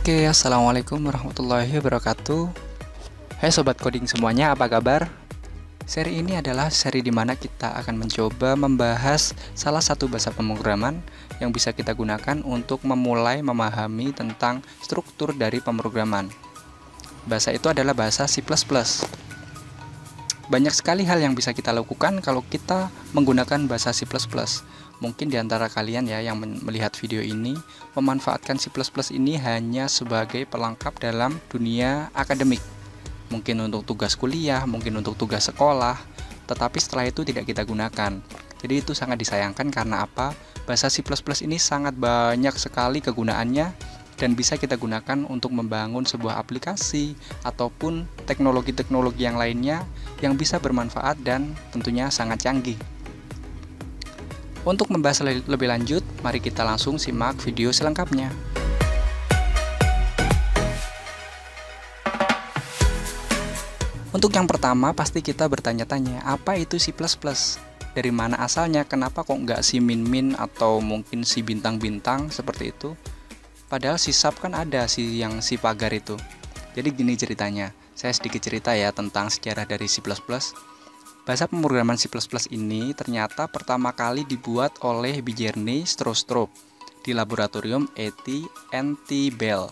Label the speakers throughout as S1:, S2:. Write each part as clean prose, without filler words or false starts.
S1: Oke, assalamualaikum warahmatullahi wabarakatuh. Hai sobat coding semuanya, apa kabar? Seri ini adalah seri di mana kita akan mencoba membahas salah satu bahasa pemrograman yang bisa kita gunakan untuk memulai memahami tentang struktur dari pemrograman. Bahasa itu adalah bahasa C++. Banyak sekali hal yang bisa kita lakukan kalau kita menggunakan bahasa C++. Mungkin di antara kalian ya yang melihat video ini memanfaatkan C++ ini hanya sebagai pelengkap dalam dunia akademik. Mungkin untuk tugas kuliah, mungkin untuk tugas sekolah, tetapi setelah itu tidak kita gunakan. Jadi itu sangat disayangkan karena apa? Bahasa C++ ini sangat banyak sekali kegunaannya dan bisa kita gunakan untuk membangun sebuah aplikasi ataupun teknologi-teknologi yang lainnya yang bisa bermanfaat dan tentunya sangat canggih. Untuk membahas lebih lanjut, mari kita langsung simak video selengkapnya. Untuk yang pertama, pasti kita bertanya-tanya, apa itu C++? Dari mana asalnya? Kenapa kok nggak si min-min atau mungkin si bintang-bintang seperti itu? Padahal si sub kan ada yang si pagar itu. Jadi gini ceritanya, saya sedikit cerita ya tentang sejarah dari C++. Bahasa pemrograman C++ ini ternyata pertama kali dibuat oleh Bjarne Stroustrup di laboratorium A.T. Bell,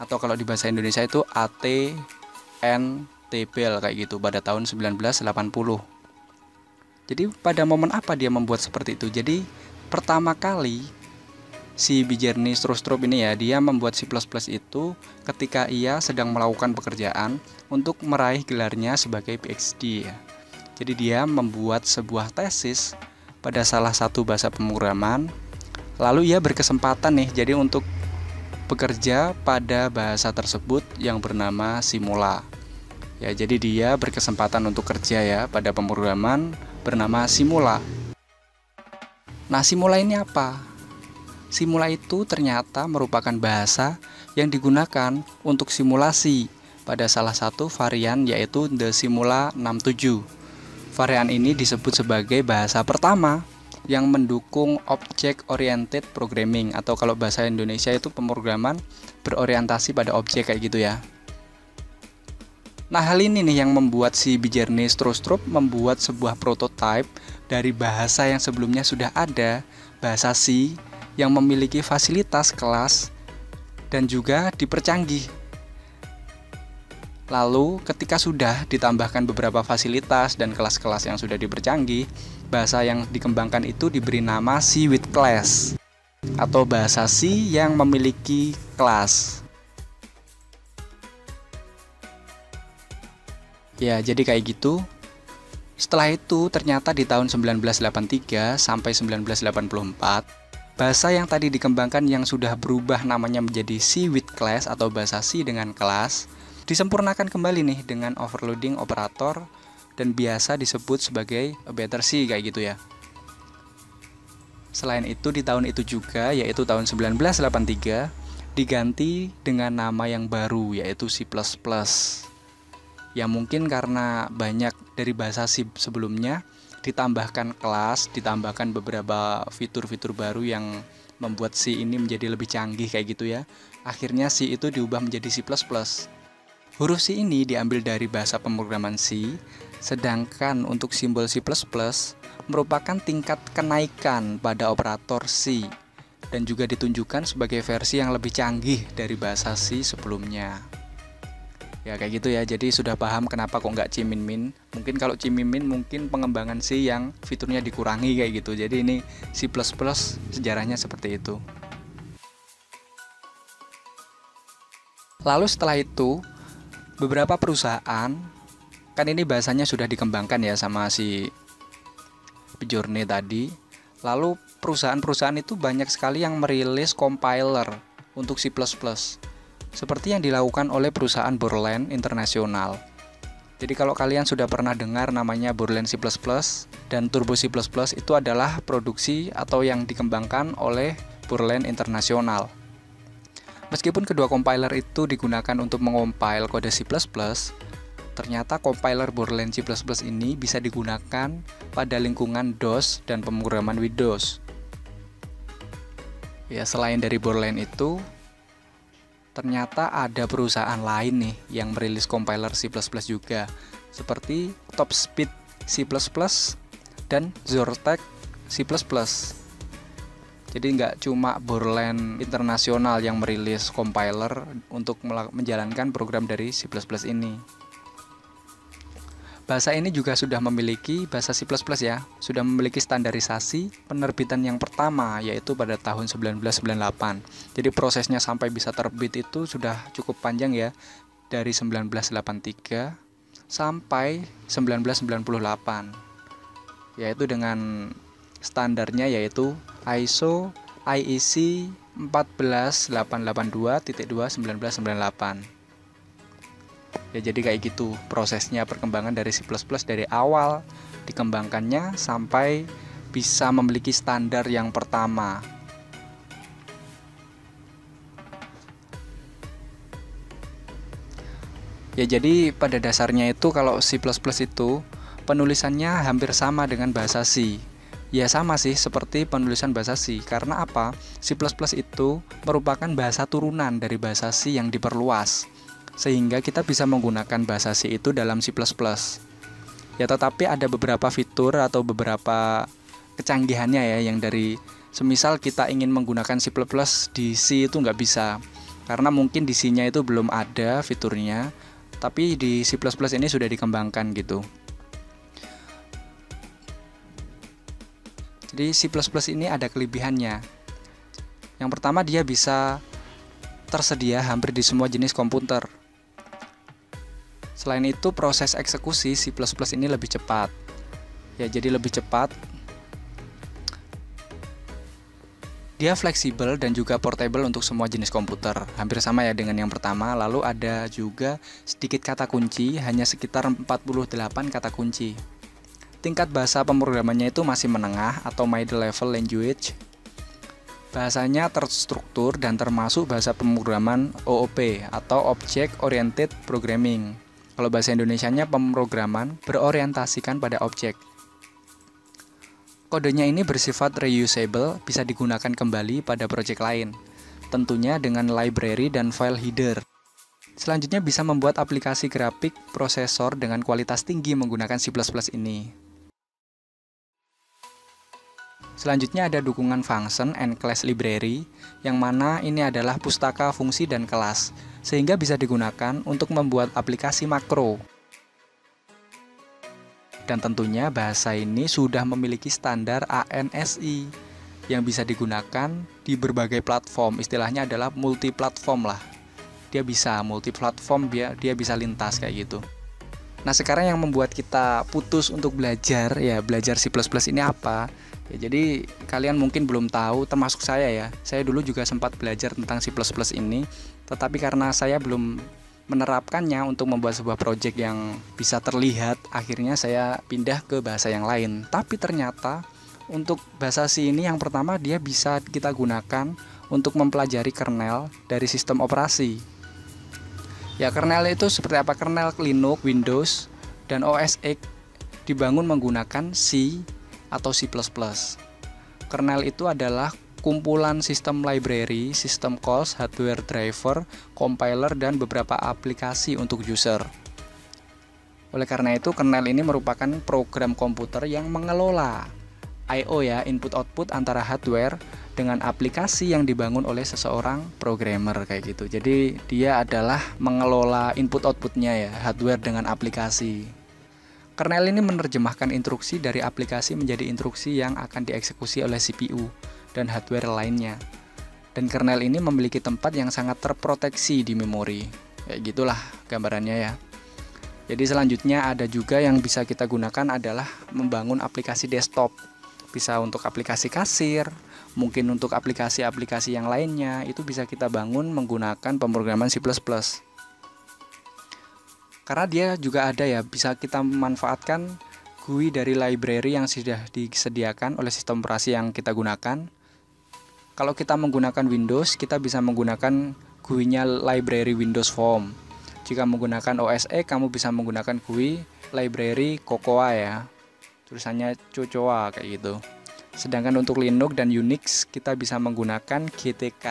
S1: atau kalau di bahasa Indonesia itu A.T.N.T. Bell kayak gitu pada tahun 1980. Jadi pada momen apa dia membuat seperti itu? Jadi pertama kali si Bjarne Stroustrup ini ya, dia membuat C++ itu ketika ia sedang melakukan pekerjaan untuk meraih gelarnya sebagai PhD ya. Jadi dia membuat sebuah tesis pada salah satu bahasa pemrograman. Lalu ia berkesempatan nih jadi untuk bekerja pada bahasa tersebut yang bernama Simula. Ya, jadi dia berkesempatan untuk kerja ya pada pemrograman bernama Simula. Nah, Simula ini apa? Simula itu ternyata merupakan bahasa yang digunakan untuk simulasi pada salah satu varian yaitu The Simula 67. Varian ini disebut sebagai bahasa pertama yang mendukung Object Oriented Programming, atau kalau bahasa Indonesia itu pemrograman berorientasi pada objek kayak gitu ya. Nah, hal ini nih yang membuat si Bjarne Stroustrup membuat sebuah prototipe dari bahasa yang sebelumnya sudah ada, bahasa C yang memiliki fasilitas kelas dan juga dipercanggih. Lalu ketika sudah ditambahkan beberapa fasilitas dan kelas-kelas yang sudah dipercanggih, bahasa yang dikembangkan itu diberi nama C with class, atau bahasa C yang memiliki kelas. Ya, jadi kayak gitu. Setelah itu ternyata di tahun 1983 sampai 1984, bahasa yang tadi dikembangkan yang sudah berubah namanya menjadi C with class atau bahasa C dengan kelas disempurnakan kembali nih dengan overloading operator dan biasa disebut sebagai a better C kayak gitu ya. Selain itu di tahun itu juga yaitu tahun 1983 diganti dengan nama yang baru yaitu C++. Ya mungkin karena banyak dari bahasa C sebelumnya ditambahkan kelas, ditambahkan beberapa fitur-fitur baru yang membuat C ini menjadi lebih canggih kayak gitu ya. Akhirnya C itu diubah menjadi C++. Huruf C ini diambil dari bahasa pemrograman C, sedangkan untuk simbol C++ merupakan tingkat kenaikan pada operator C dan juga ditunjukkan sebagai versi yang lebih canggih dari bahasa C sebelumnya. Ya kayak gitu ya, jadi sudah paham kenapa kok nggak cimin-min. Mungkin kalau cimin-min mungkin pengembangan C yang fiturnya dikurangi kayak gitu. Jadi ini C++ sejarahnya seperti itu. Lalu setelah itu beberapa perusahaan, kan ini bahasanya sudah dikembangkan ya sama si Bjarne tadi. Lalu perusahaan-perusahaan itu banyak sekali yang merilis compiler untuk C++, seperti yang dilakukan oleh perusahaan Borland International. Jadi kalau kalian sudah pernah dengar namanya Borland C++ dan Turbo C++, itu adalah produksi atau yang dikembangkan oleh Borland International. Meskipun kedua compiler itu digunakan untuk mengompil kode C++, ternyata compiler Borland C++ ini bisa digunakan pada lingkungan DOS dan pemrograman Windows. Ya, selain dari Borland itu, ternyata ada perusahaan lain nih yang merilis compiler C++ juga, seperti TopSpeed C++ dan Zourtec C++. Jadi nggak cuma Borland Internasional yang merilis compiler untuk menjalankan program dari C++ ini. Bahasa ini juga sudah memiliki, bahasa C++ ya, sudah memiliki standarisasi penerbitan yang pertama, yaitu pada tahun 1998. Jadi prosesnya sampai bisa terbit itu sudah cukup panjang ya, dari 1983 sampai 1998. Yaitu dengan standarnya yaitu ISO IEC 14882.2/1998. Ya, jadi kayak gitu prosesnya perkembangan dari C++ dari awal dikembangkannya sampai bisa memiliki standar yang pertama. Ya, jadi pada dasarnya itu kalau C++ itu penulisannya hampir sama dengan bahasa C. Ya sama sih seperti penulisan bahasa C. Karena apa? C++ itu merupakan bahasa turunan dari bahasa C yang diperluas, sehingga kita bisa menggunakan bahasa C itu dalam C++. Ya, tetapi ada beberapa fitur atau beberapa kecanggihannya ya, yang dari semisal kita ingin menggunakan C++ di C itu nggak bisa, karena mungkin di C-nya itu belum ada fiturnya, tapi di C++ ini sudah dikembangkan gitu. Jadi C++ ini ada kelebihannya. Yang pertama, dia bisa tersedia hampir di semua jenis komputer. Selain itu, proses eksekusi C++ ini lebih cepat. Ya, jadi lebih cepat. Dia fleksibel dan juga portable untuk semua jenis komputer. Hampir sama ya dengan yang pertama. Lalu ada juga sedikit kata kunci, hanya sekitar 48 kata kunci. Tingkat bahasa pemrogramannya itu masih menengah atau middle level language. Bahasanya terstruktur dan termasuk bahasa pemrograman OOP atau Object Oriented Programming. Kalau bahasa Indonesianya pemrograman berorientasikan pada objek. Kodenya ini bersifat reusable, bisa digunakan kembali pada proyek lain, tentunya dengan library dan file header. Selanjutnya bisa membuat aplikasi grafik prosesor dengan kualitas tinggi menggunakan C++ ini. Selanjutnya ada dukungan function and class library, yang mana ini adalah pustaka fungsi dan kelas, sehingga bisa digunakan untuk membuat aplikasi makro. Dan tentunya bahasa ini sudah memiliki standar ANSI yang bisa digunakan di berbagai platform, istilahnya adalah multi-platform lah. Dia bisa multi-platform, dia bisa lintas kayak gitu. Nah, sekarang yang membuat kita putus untuk belajar C++ ini apa? Ya, jadi kalian mungkin belum tahu, termasuk saya ya. Saya dulu juga sempat belajar tentang C++ ini, tetapi karena saya belum menerapkannya untuk membuat sebuah project yang bisa terlihat, akhirnya saya pindah ke bahasa yang lain. Tapi ternyata untuk bahasa C ini yang pertama, dia bisa kita gunakan untuk mempelajari kernel dari sistem operasi. Ya, kernel itu seperti apa? Kernel Linux, Windows, dan OS X dibangun menggunakan C atau C++. Kernel itu adalah kumpulan sistem library, sistem calls, hardware driver, compiler, dan beberapa aplikasi untuk user. Oleh karena itu, kernel ini merupakan program komputer yang mengelola I/O ya, input-output antara hardware dengan aplikasi yang dibangun oleh seseorang programmer kayak gitu. Jadi dia adalah mengelola input-outputnya ya, hardware dengan aplikasi. Kernel ini menerjemahkan instruksi dari aplikasi menjadi instruksi yang akan dieksekusi oleh CPU dan hardware lainnya. Dan kernel ini memiliki tempat yang sangat terproteksi di memori. Kayak gitulah gambarannya ya. Jadi selanjutnya ada juga yang bisa kita gunakan adalah membangun aplikasi desktop. Bisa untuk aplikasi kasir, mungkin untuk aplikasi-aplikasi yang lainnya, itu bisa kita bangun menggunakan pemrograman C++. Karena dia juga ada ya, bisa kita memanfaatkan GUI dari library yang sudah disediakan oleh sistem operasi yang kita gunakan. Kalau kita menggunakan Windows, kita bisa menggunakan GUI-nya library Windows Form. Jika menggunakan OS X, kamu bisa menggunakan GUI library Cocoa ya. Tulisannya Cocoa kayak gitu. Sedangkan untuk Linux dan Unix, kita bisa menggunakan GTK.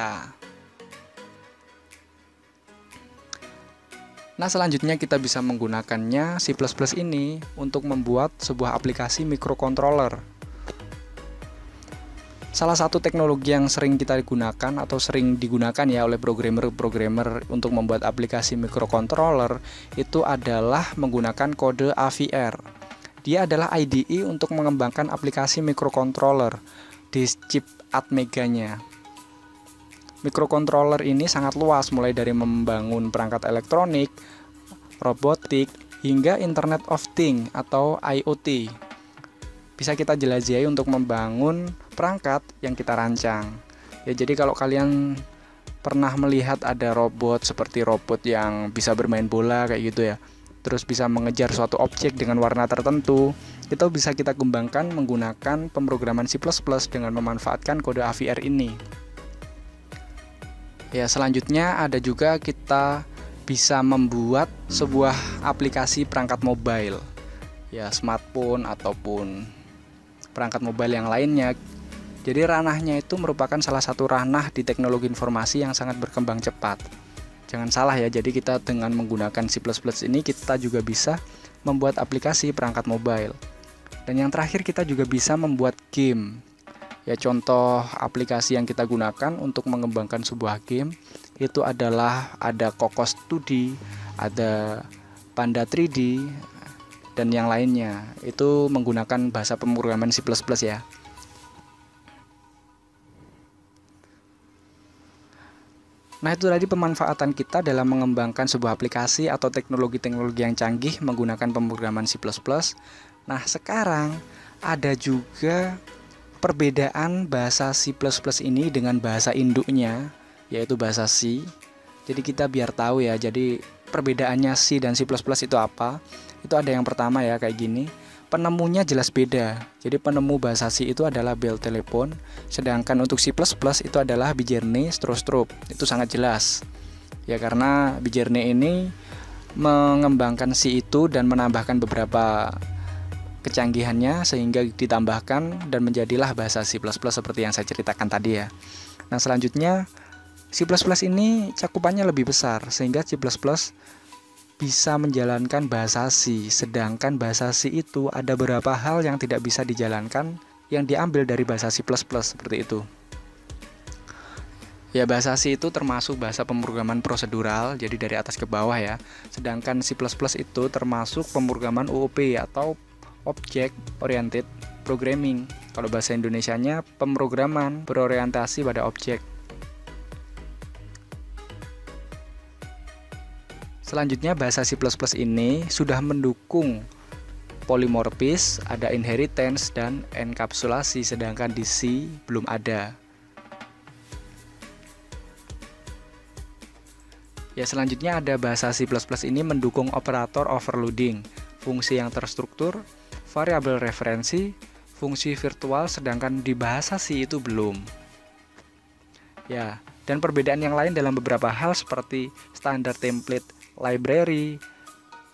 S1: Nah, selanjutnya kita bisa menggunakannya C++ ini untuk membuat sebuah aplikasi microcontroller. Salah satu teknologi yang sering kita gunakan atau sering digunakan ya oleh programmer untuk membuat aplikasi microcontroller itu adalah menggunakan kode AVR. Dia adalah IDE untuk mengembangkan aplikasi microcontroller di chip Atmega-nya. Microcontroller ini sangat luas, mulai dari membangun perangkat elektronik, robotik, hingga Internet of Things atau IoT. Bisa kita jelajahi untuk membangun perangkat yang kita rancang. Ya, jadi kalau kalian pernah melihat ada robot seperti robot yang bisa bermain bola kayak gitu ya, terus bisa mengejar suatu objek dengan warna tertentu, itu bisa kita kembangkan menggunakan pemrograman C++ dengan memanfaatkan kode AVR ini. Ya, selanjutnya ada juga kita bisa membuat sebuah aplikasi perangkat mobile, ya smartphone ataupun perangkat mobile yang lainnya. Jadi ranahnya itu merupakan salah satu ranah di teknologi informasi yang sangat berkembang cepat. Jangan salah ya, jadi kita dengan menggunakan C++ ini kita juga bisa membuat aplikasi perangkat mobile. Dan yang terakhir kita juga bisa membuat game. Ya, contoh aplikasi yang kita gunakan untuk mengembangkan sebuah game itu adalah ada Cocos 2D, ada Panda 3D, dan yang lainnya. Itu menggunakan bahasa pemrograman C++ ya. Nah, itu tadi pemanfaatan kita dalam mengembangkan sebuah aplikasi atau teknologi-teknologi yang canggih menggunakan pemrograman C++. Nah, sekarang ada juga perbedaan bahasa C++ ini dengan bahasa induknya, yaitu bahasa C. Jadi kita biar tahu ya, jadi perbedaannya C dan C++ itu apa. Itu ada yang pertama ya, kayak gini. Penemunya jelas beda. Jadi penemu bahasa C itu adalah Bell Telephone, sedangkan untuk C++ itu adalah Bjarne Stroustrup. Itu sangat jelas. Ya, karena Bjarne ini mengembangkan C itu dan menambahkan beberapa kecanggihannya sehingga ditambahkan dan menjadilah bahasa C++ seperti yang saya ceritakan tadi ya. Nah, selanjutnya C++ ini cakupannya lebih besar sehingga C++ bisa menjalankan bahasa C, sedangkan bahasa C itu ada beberapa hal yang tidak bisa dijalankan yang diambil dari bahasa C++ seperti itu. Ya, bahasa C itu termasuk bahasa pemrograman prosedural, jadi dari atas ke bawah ya. Sedangkan C++ itu termasuk pemrograman OOP atau Object Oriented Programming. Kalau bahasa Indonesianya pemrograman berorientasi pada objek. Selanjutnya bahasa C++ ini sudah mendukung polimorfis, ada inheritance dan enkapsulasi, sedangkan di C belum ada. Ya, selanjutnya ada bahasa C++ ini mendukung operator overloading, fungsi yang terstruktur, variabel referensi, fungsi virtual, sedangkan di bahasa C itu belum. Ya, dan perbedaan yang lain dalam beberapa hal seperti standar template library,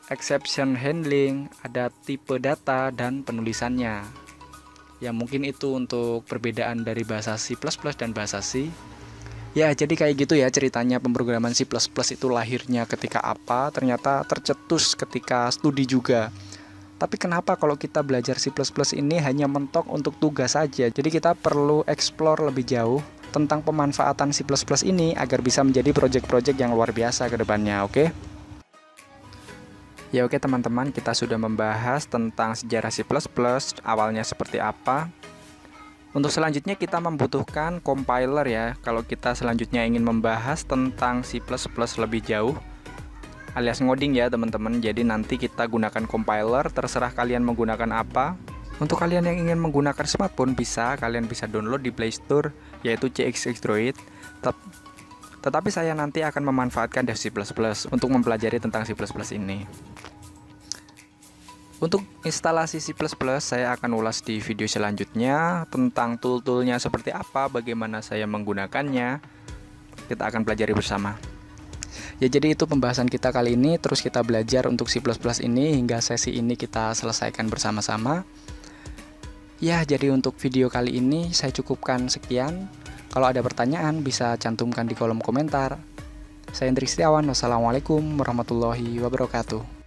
S1: exception handling, ada tipe data dan penulisannya. Ya, mungkin itu untuk perbedaan dari bahasa C++ dan bahasa C. Ya, jadi kayak gitu ya ceritanya pemrograman C++ itu lahirnya ketika apa, ternyata tercetus ketika studi juga. Tapi kenapa kalau kita belajar C++ ini hanya mentok untuk tugas saja? Jadi kita perlu explore lebih jauh tentang pemanfaatan C++ ini agar bisa menjadi project-project yang luar biasa ke depannya, oke? Ya oke teman-teman, kita sudah membahas tentang sejarah C++, awalnya seperti apa. Untuk selanjutnya kita membutuhkan compiler ya, kalau kita selanjutnya ingin membahas tentang C++ lebih jauh, alias ngoding ya teman-teman. Jadi nanti kita gunakan compiler, terserah kalian menggunakan apa. Untuk kalian yang ingin menggunakan smartphone kalian bisa download di Play Store, yaitu CXX Droid. Tetapi saya nanti akan memanfaatkan Dev C++ untuk mempelajari tentang C++ ini. Untuk instalasi C++, saya akan ulas di video selanjutnya tentang tool-toolnya seperti apa, bagaimana saya menggunakannya. Kita akan pelajari bersama. Ya, jadi itu pembahasan kita kali ini. Terus kita belajar untuk C++ ini hingga sesi ini kita selesaikan bersama-sama. Ya, jadi untuk video kali ini saya cukupkan sekian. Kalau ada pertanyaan bisa cantumkan di kolom komentar. Saya Indri Setiawan, wassalamualaikum warahmatullahi wabarakatuh.